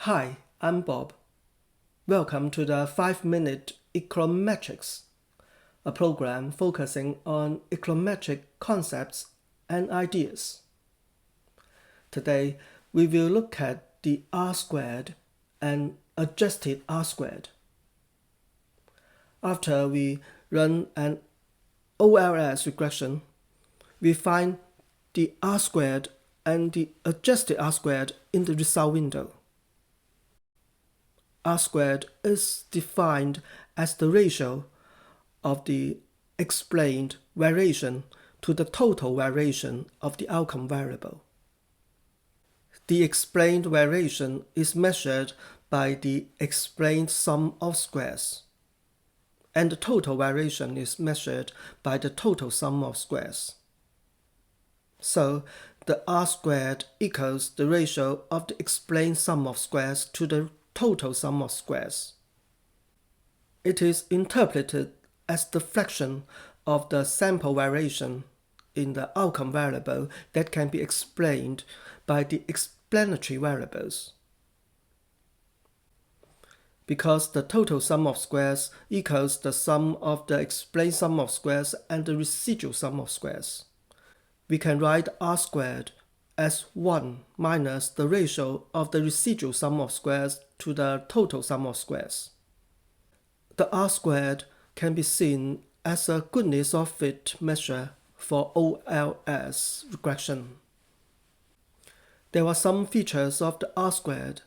Hi, I'm Bob. Welcome to the 5 Minute Econometrics, a program focusing on econometric concepts and ideas. Today, we will look at the R-squared and adjusted R-squared. After we run an OLS regression, we find the R-squared and the adjusted R-squared in the result window. R-squared is defined as the ratio of the explained variation to the total variation of the outcome variable. The explained variation is measured by the explained sum of squares, and the total variation is measured by the total sum of squares. So, the R-squared equals the ratio of the explained sum of squares to the total sum of squares. It is interpreted as the fraction of the sample variation in the outcome variable that can be explained by the explanatory variables. Because the total sum of squares equals the sum of the explained sum of squares and the residual sum of squares, we can write R-squared as 1 minus the ratio of the residual sum of squares to the total sum of squares. The R-squared can be seen as a goodness of fit measure for OLS regression. There are some features of the R-squared.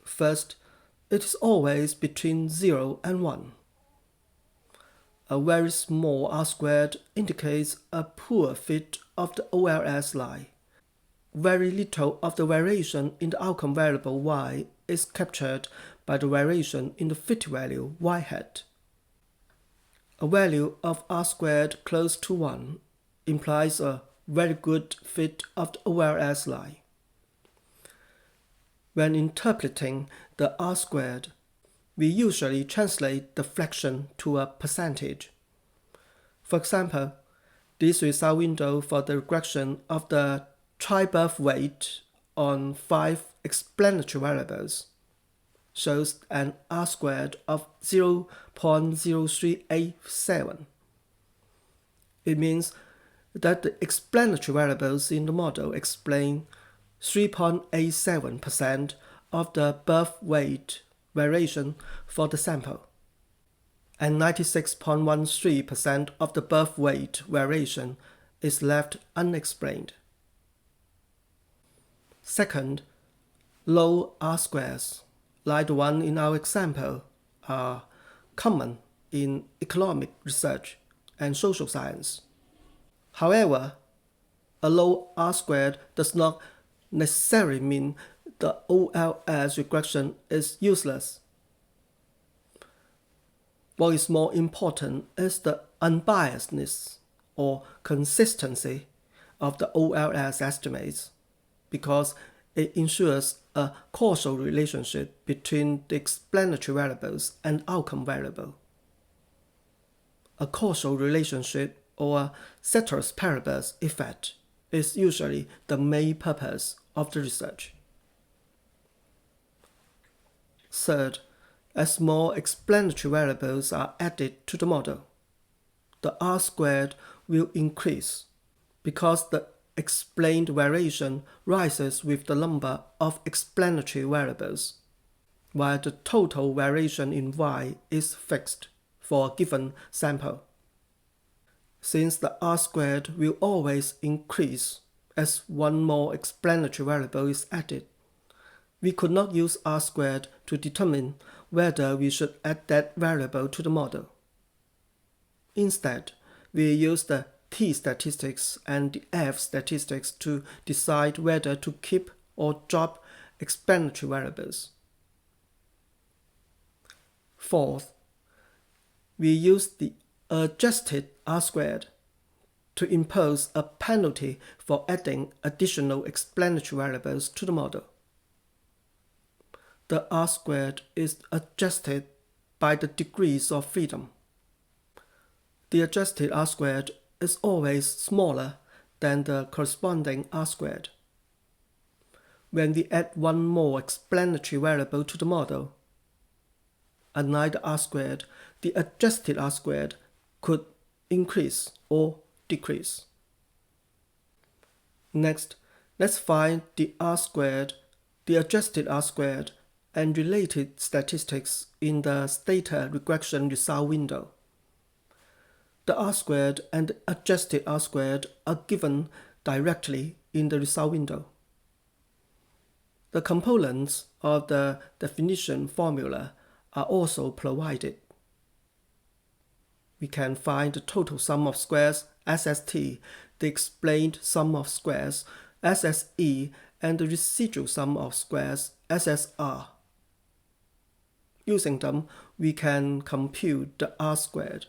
First, it is always between 0 and 1. A very small R-squared indicates a poor fit of the OLS lie. Very little of the variation in the outcome variable y is captured by the variation in the fit value y hat. A value of R-squared close to 1 implies a very good fit of the OLS lie. When interpreting the R-squared, we usually translate the fraction to a percentage. For example, this result window for the regression of the childbirth weight on 5 explanatory variables shows an R-squared of 0.0387. It means that the explanatory variables in the model explain 3.87% of the birth weight variation for the sample, and 96.13% of the birth weight variation is left unexplained. Second, low R-squares, like the one in our example, are common in economic research and social science. However, a low R-squared does not necessarily mean the OLS regression is useless. What is more important is the unbiasedness or consistency of the OLS estimates, because it ensures a causal relationship between the explanatory variables and outcome variable. A causal relationship or a ceteris paribus effect is usually the main purpose of the research. Third, as more explanatory variables are added to the model, the R-squared will increase because the explained variation rises with the number of explanatory variables, while the total variation in y is fixed for a given sample. Since the R-squared will always increase as one more explanatory variable is added, we could not use R-squared to determine whether we should add that variable to the model. Instead, we use the T statistics and the F statistics to decide whether to keep or drop explanatory variables. Fourth, we use the adjusted R-squared to impose a penalty for adding additional explanatory variables to the model. The R-squared is adjusted by the degrees of freedom. The adjusted R-squared is always smaller than the corresponding R-squared. when we add one more explanatory variable to the model. Unlike the R-squared, the adjusted R-squared could increase or decrease. Next, let's find the R-squared, the adjusted R-squared, and related statistics in the Stata regression result window. The R-squared and adjusted R-squared are given directly in the result window. The components of the definition formula are also provided. We can find the total sum of squares, SST, the explained sum of squares, SSE, and the residual sum of squares, SSR. Using them, we can compute the R-squared.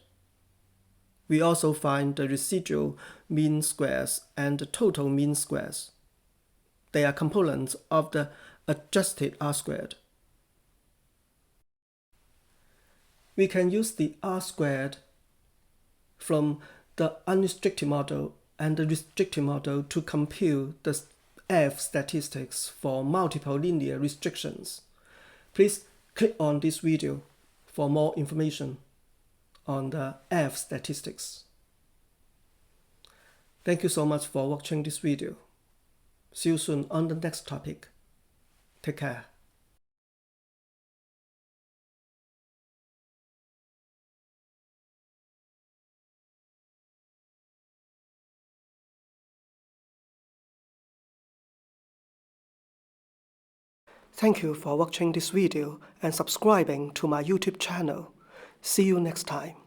We also find the residual mean squares and the total mean squares. They are components of the adjusted R-squared. We can use the R-squared from the unrestricted model and the restricted model to compute the F statistics for multiple linear restrictions. Please click on this video for more information on the F statistics. Thank you so much for watching this video. See you soon on the next topic. Take care. Thank you for watching this video and subscribing to my YouTube channel. See you next time.